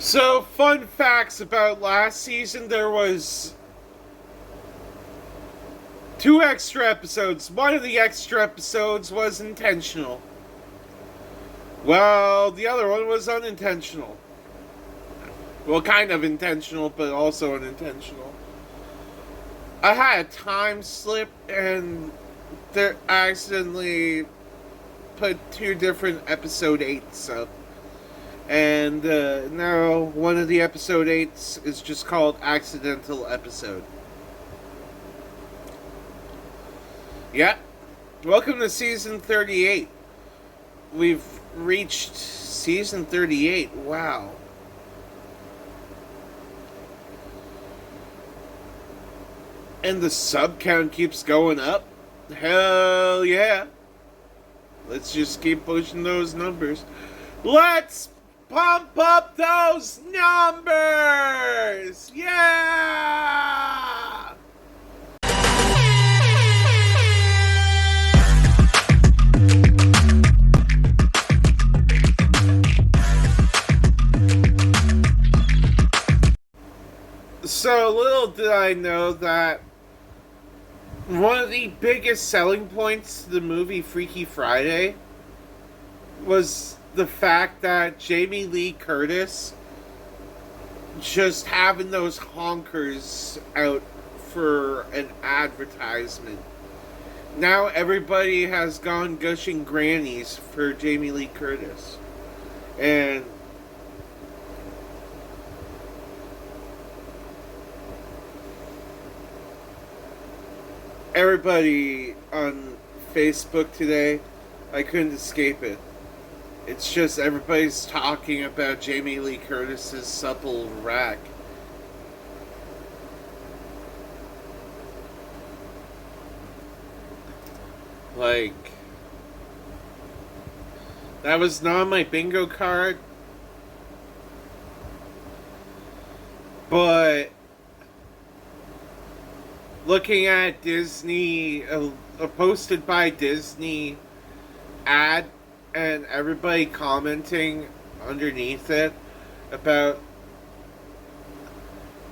So, fun facts about last season: there was two extra episodes. One of the extra episodes was intentional. Well, the other one was unintentional. Well, kind of intentional, but also unintentional. I had a time slip and they accidentally put two different episode 8s up. And now one of the episode 8s is just called Accidental Episode. Yeah. Welcome to season 38. We've reached season 38. Wow. And the sub count keeps going up. Hell yeah. Let's just keep pushing those numbers. Let's pump up those numbers! Yeah! So little did I know that one of the biggest selling points to the movie Freaky Friday was the fact that Jamie Lee Curtis just having those honkers out for an advertisement. Now everybody has gone gushing grannies for Jamie Lee Curtis. And everybody on Facebook today, I couldn't escape it. It's just everybody's talking about Jamie Lee Curtis's supple rack. Like, that was not my bingo card, but looking at Disney, a posted by Disney ad, and everybody commenting underneath it about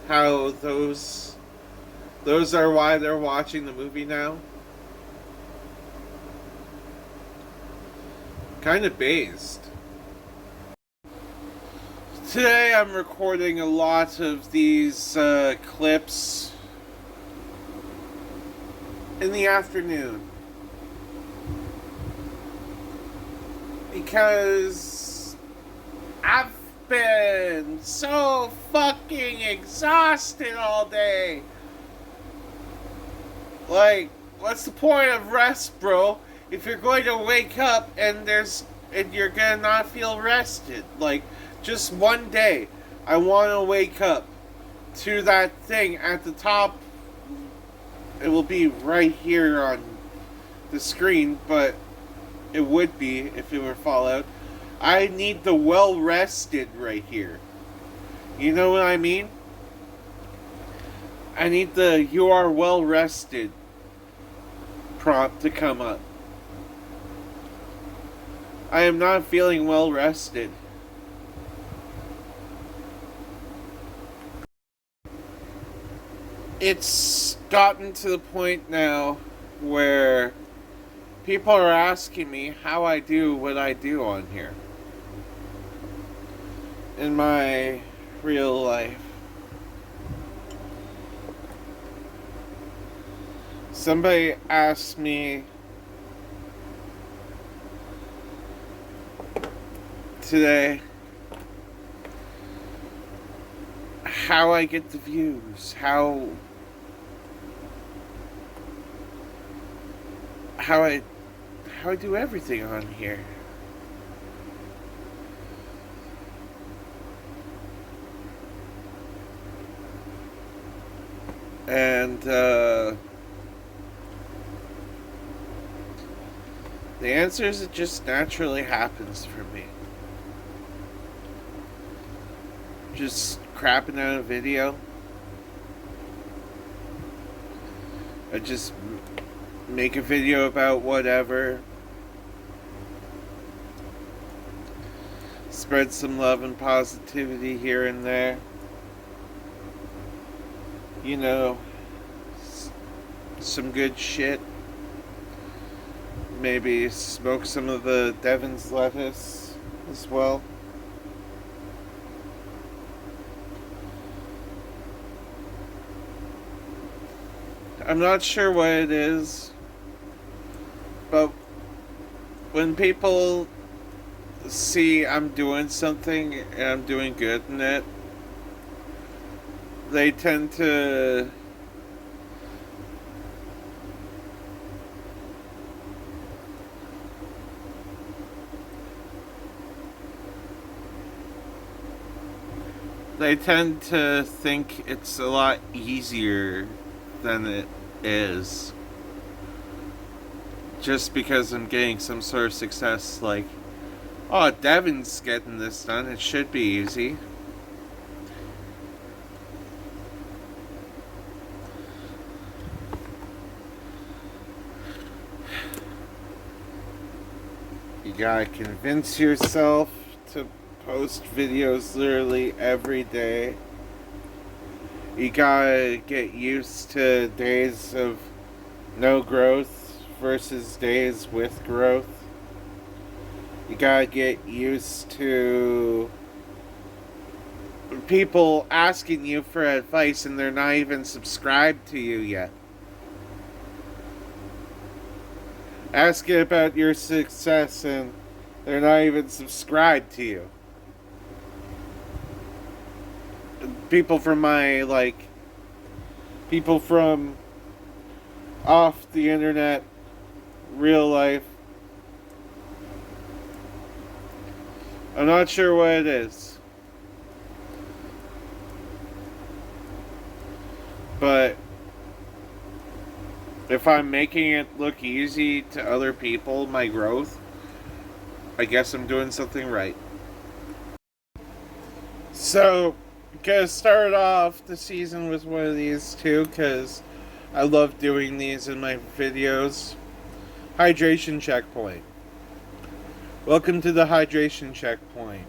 how those are why they're watching the movie now. Kind of based. Today I'm recording a lot of these clips in the afternoon. Because I've been so fucking exhausted all day. Like, what's the point of rest, bro? If you're going to wake up and you're gonna not feel rested. Like, just one day, I want to wake up to that thing at the top. It will be right here on the screen, but it would be if it were Fallout. I need the well rested right here. You know what I mean? I need the you are well rested prompt to come up. I am not feeling well rested. It's gotten to the point now where people are asking me how I do what I do on here in my real life. Somebody asked me today how I get the views, how I do everything on here. And the answer is it just naturally happens for me. Just crapping out a video. I just make a video about whatever. Spread some love and positivity here and there. You know, some good shit. Maybe smoke some of the Devon's lettuce as well. I'm not sure what it is, but when people see I'm doing something and I'm doing good in it, they tend to think it's a lot easier than it is. Just because I'm getting some sort of success, like, oh, Devon's getting this done, it should be easy. You gotta convince yourself to post videos literally every day. You gotta get used to days of no growth versus days with growth. You gotta get used to people asking you for advice and they're not even subscribed to you yet. Asking about your success and they're not even subscribed to you. People from people from off the internet, real life. I'm not sure what it is. But if I'm making it look easy to other people, my growth, I guess I'm doing something right. So, gonna start off the season with one of these too, because I love doing these in my videos. Hydration checkpoint. Welcome to the hydration checkpoint.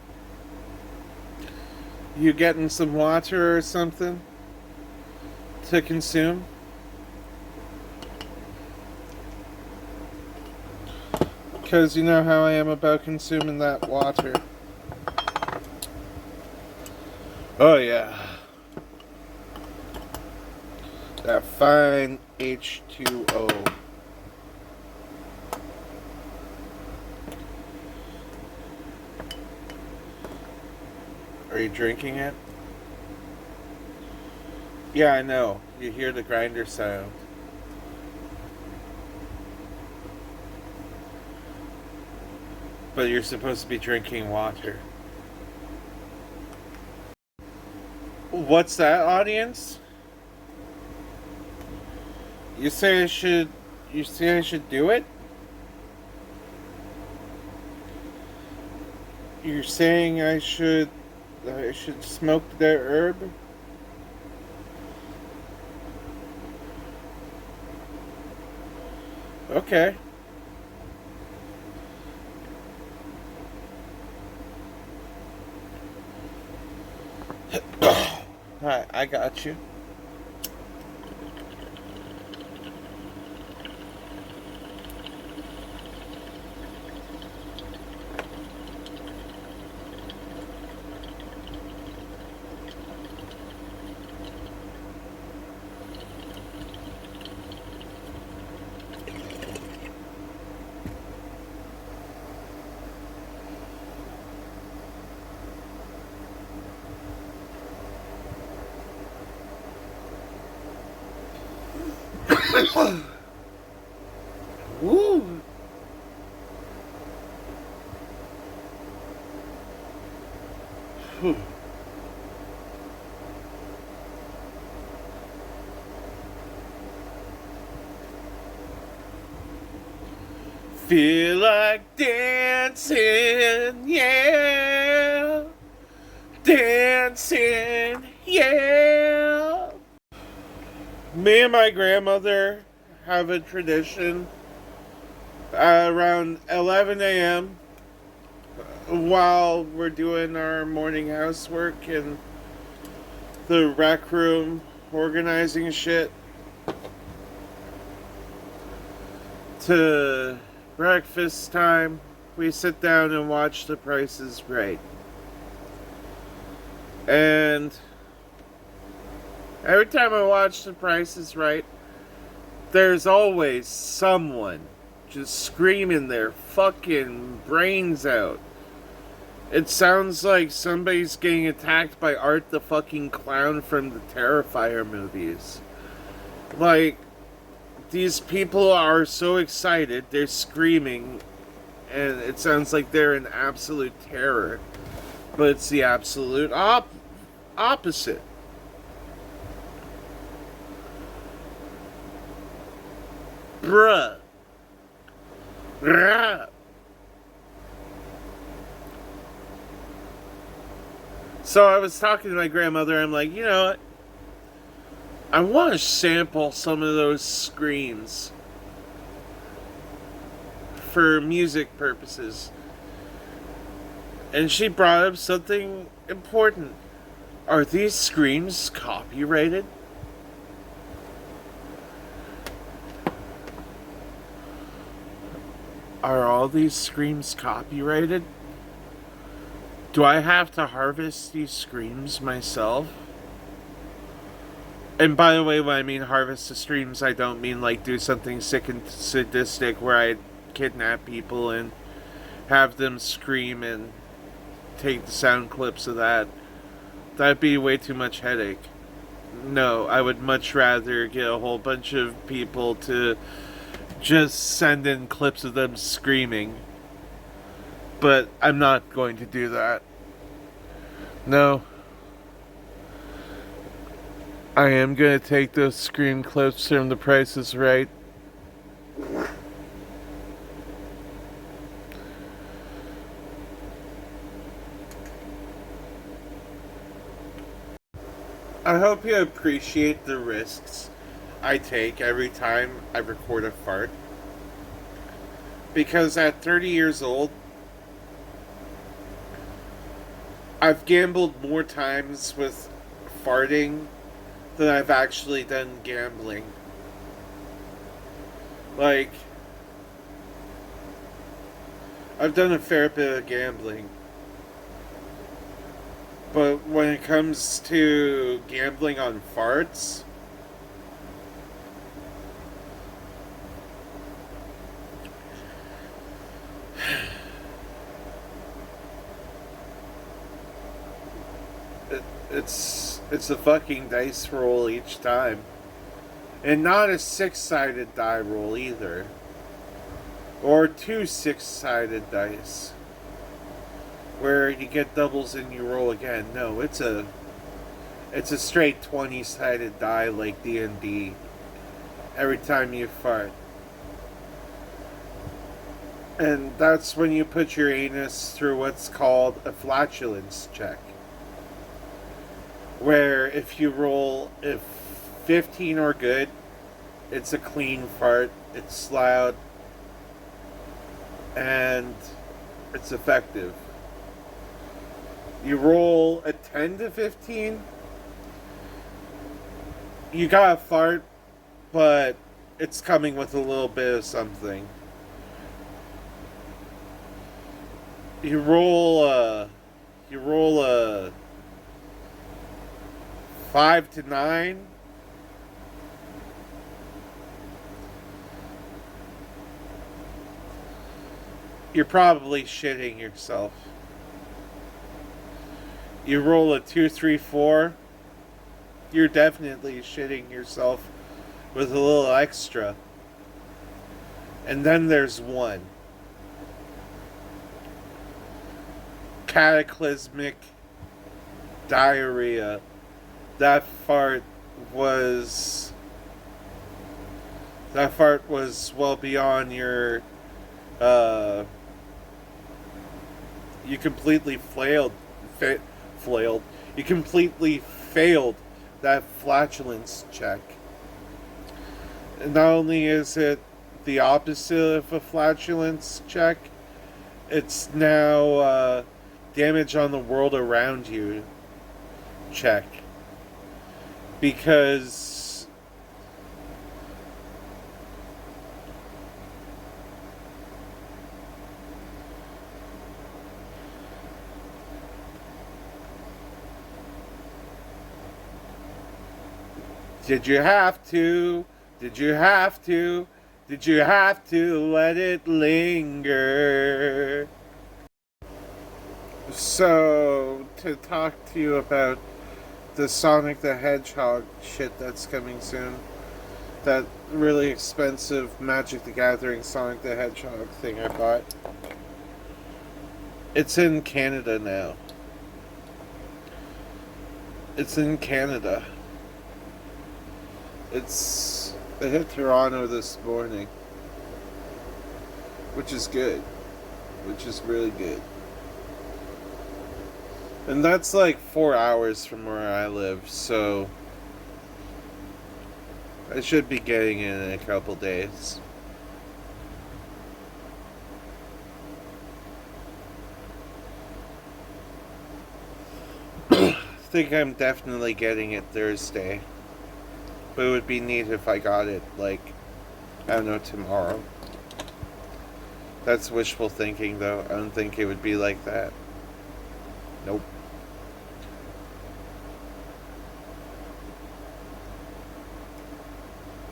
You getting some water or something to consume? Because you know how I am about consuming that water. Oh yeah. That fine H2O. Are you drinking it? Yeah, I know. You hear the grinder sound. But you're supposed to be drinking water. What's that, audience? You say I should do it? You're saying I should smoke the herb? Okay. Alright, I got you. Woo! Whew. Feel like dancing, yeah. Dancing, yeah. Me and my grandmother have a tradition. Around 11 a.m., while we're doing our morning housework in the rec room, organizing shit, to breakfast time, we sit down and watch The Price is Right. And every time I watch The Price is Right, there's always someone just screaming their fucking brains out. It sounds like somebody's getting attacked by Art the fucking Clown from the Terrifier movies. Like, these people are so excited, they're screaming, and it sounds like they're in absolute terror. But it's the absolute opposite. Bruh. Rah. So I was talking to my grandmother. I'm like, you know what? I want to sample some of those screams for music purposes. And she brought up something important. Are these screams copyrighted? Are all these screams copyrighted? Do I have to harvest these screams myself? And by the way, when I mean harvest the streams, I don't mean like do something sick and sadistic where I kidnap people and have them scream and take the sound clips of that. That'd be way too much headache. No, I would much rather get a whole bunch of people to just send in clips of them screaming. But I'm not going to do that. No. I am going to take those scream clips from The Price is Right. I hope you appreciate the risks I take every time I record a fart. Because at 30 years old, I've gambled more times with farting than I've actually done gambling. Like, I've done a fair bit of gambling. But when it comes to gambling on farts, it's a fucking dice roll each time. And not a 6-sided die roll either. Or 2 6-sided dice. Where you get doubles and you roll again. No, it's a straight 20-sided die like D&D. Every time you fart. And that's when you put your anus through what's called a flatulence check. Where if 15 are good, it's a clean fart, it's loud, and it's effective. You roll a 10 to 15, you got a fart, but it's coming with a little bit of something. You roll a 5 to 9. You're probably shitting yourself. You roll a 2, 3, 4. You're definitely shitting yourself with a little extra. And then there's 1. Cataclysmic diarrhea. That fart was well beyond your you completely failed you completely failed that flatulence check. And not only is it the opposite of a flatulence check, It's now damage on the world around you check. Because did you have to? Did you have to? Did you have to let it linger? So, to talk to you about the Sonic the Hedgehog shit that's coming soon, that really expensive Magic the Gathering Sonic the Hedgehog thing I bought. It's in Canada now. It's in Canada. It hit Toronto this morning, which is good, which is really good. And that's like 4 hours from where I live, so I should be getting it in a couple days. I think I'm definitely getting it Thursday. But it would be neat if I got it, like, I don't know, tomorrow. That's wishful thinking, though. I don't think it would be like that. Nope.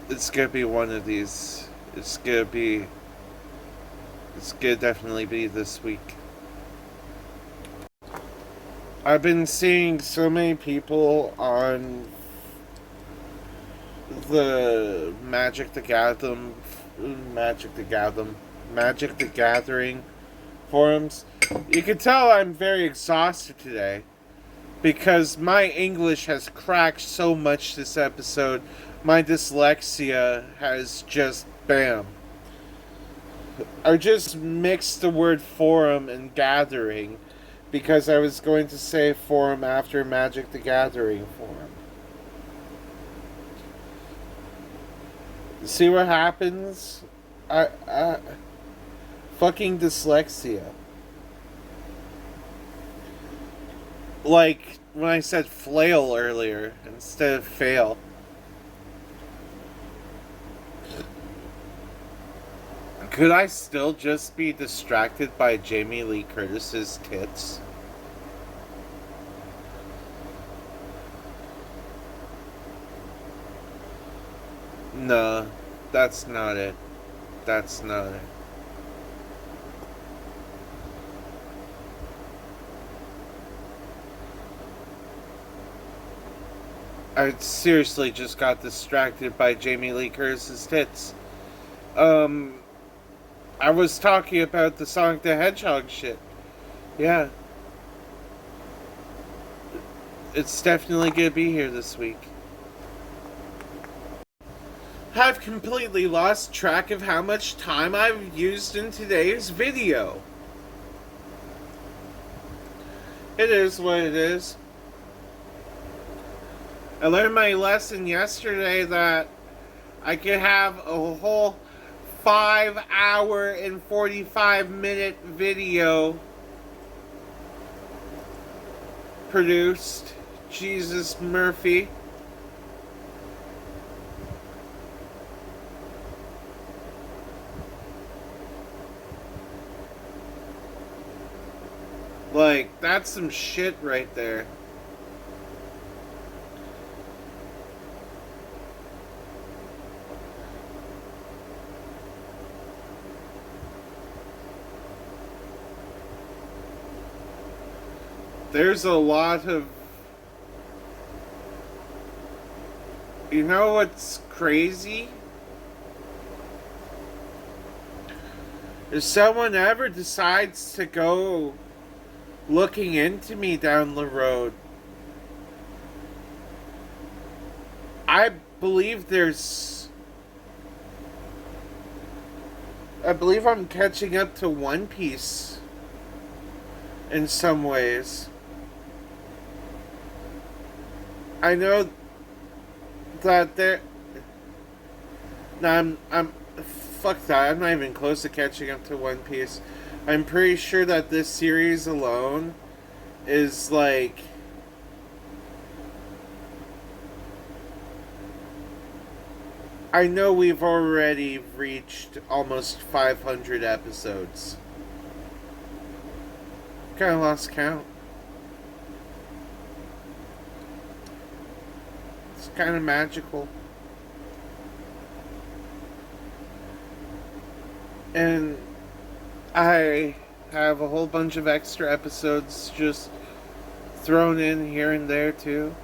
It's gonna be one of these. It's gonna definitely be this week. I've been seeing so many people on the Magic the Gathering forums. You can tell I'm very exhausted today because my English has cracked so much this episode. My dyslexia has just bam. I just mixed the word forum and gathering because I was going to say forum after Magic the Gathering forum. See what happens? I fucking dyslexia. Like when I said flail earlier instead of fail. Could I still just be distracted by Jamie Lee Curtis's tits? No, that's not it. That's not it. I seriously just got distracted by Jamie Lee Curtis's tits. I was talking about the Sonic the Hedgehog shit. Yeah. It's definitely gonna be here this week. I've completely lost track of how much time I've used in today's video. It is what it is. I learned my lesson yesterday that I could have a whole 5-hour and 45-minute video produced. Jesus Murphy. Like, that's some shit right there. There's a lot of... You know what's crazy? If someone ever decides to go looking into me down the road, I believe I'm catching up to One Piece in some ways. I know that there... No, I'm fuck that. I'm not even close to catching up to One Piece. I'm pretty sure that this series alone is like, I know we've already reached almost 500 episodes. Kind of lost count. It's kind of magical. And I have a whole bunch of extra episodes just thrown in here and there too.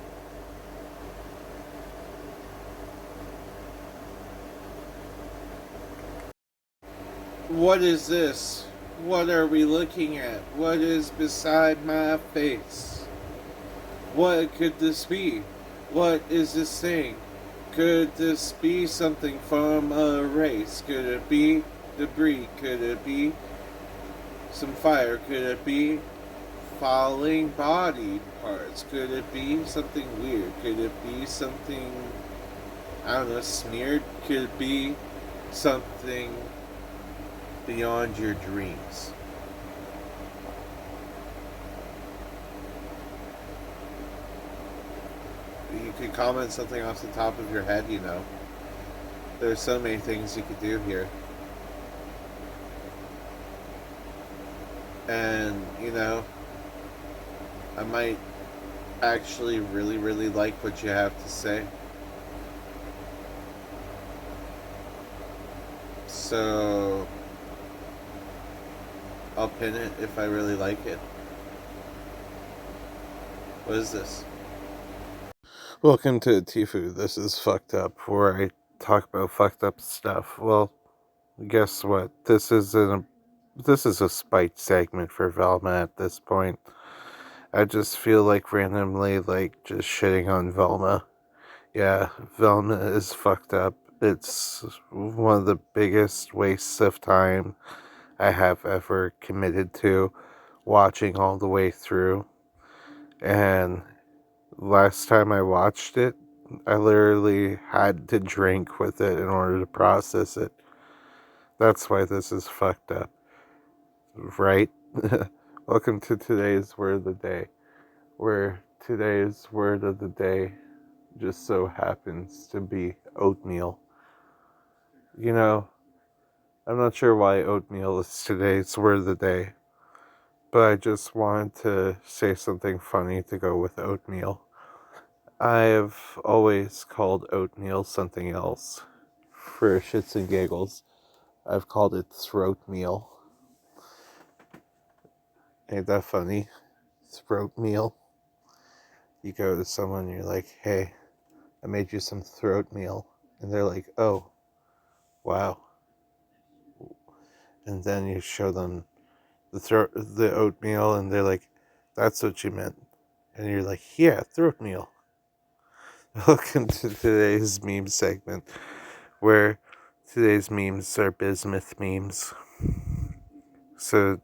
What is this? What are we looking at? What is beside my face? What could this be? What is this thing? Could this be something from a race? Could it be debris? Could it be some fire? Could it be falling body parts? Could it be something weird? Could it be something, I don't know, smeared? Could it be something beyond your dreams? You could comment something off the top of your head, you know. There's so many things you could do here. And, you know, I might actually really, really like what you have to say. So, I'll pin it if I really like it. What is this? Welcome to Tifu. This is Fucked Up, where I talk about fucked up stuff. Well, guess what? This is a spite segment for Velma at this point. I just feel like randomly like just shitting on Velma. Yeah, Velma is fucked up. It's one of the biggest wastes of time I have ever committed to watching all the way through. And last time I watched it, I literally had to drink with it in order to process it. That's why this is fucked up. Right? Welcome to today's word of the day, where today's word of the day just so happens to be oatmeal. You know, I'm not sure why oatmeal is today's word of the day, but I just wanted to say something funny to go with oatmeal. I've always called oatmeal something else. For shits and giggles, I've called it throat meal. Ain't that funny? Throat meal. You go to someone and you're like, hey, I made you some throat meal. And they're like, oh, wow. And then you show them the oatmeal and they're like, that's what you meant. And you're like, yeah, throat meal. Welcome to today's meme segment, where today's memes are bismuth memes. So,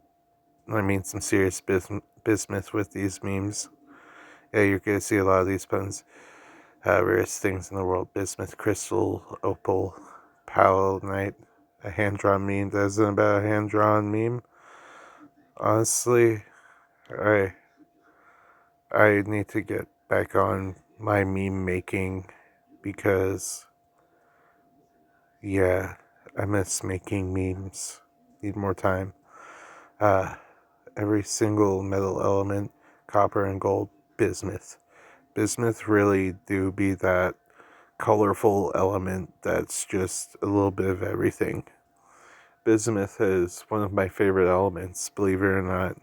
I mean some serious bismuth with these memes. Yeah, you're going to see a lot of these puns. Rarest things in the world: bismuth, crystal, opal, powellite. A hand-drawn meme that isn't about a hand-drawn meme. Honestly, I need to get back on my meme making because, yeah, I miss making memes. Need more time. Every single metal element, copper and gold, bismuth. Bismuth really do be that colorful element that's just a little bit of everything. Bismuth is one of my favorite elements, believe it or not.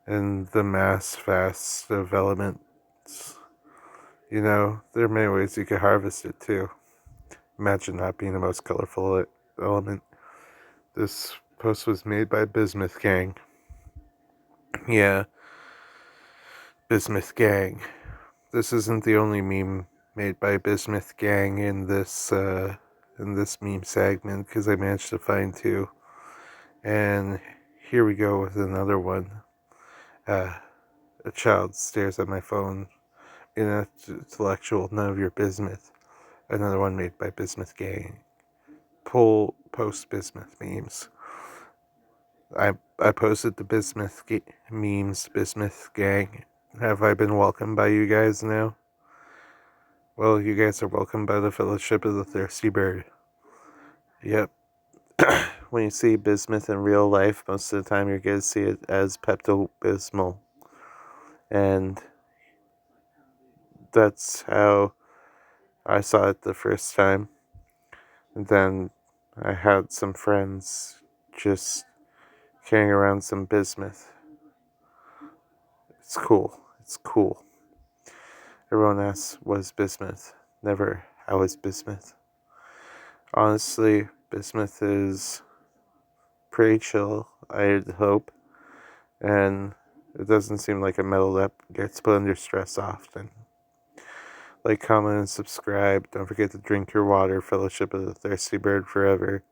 And the mass vast of elements. You know, there are many ways you could harvest it too. Imagine not being the most colorful element. This post was made by Bismuth Gang. Yeah, Bismuth Gang. This isn't the only meme made by Bismuth Gang in this meme segment, because I managed to find two. And here we go with another one. A child stares at my phone. Intellectual, none of your bismuth. Another one made by Bismuth Gang. Post Bismuth memes. I posted the Bismuth memes, Bismuth gang. Have I been welcomed by you guys now? Well, you guys are welcomed by the Fellowship of the Thirsty Bird. Yep. When you see bismuth in real life, most of the time you're going to see it as Pepto Bismol. And that's how I saw it the first time. And then I had some friends just carrying around some bismuth. It's cool. It's cool. Everyone asks, what is bismuth? Never, how is bismuth? Honestly, bismuth is pretty chill, I'd hope. And it doesn't seem like a metal that gets put under stress often. Like, comment, and subscribe. Don't forget to drink your water. Fellowship of the Thirsty Bird forever.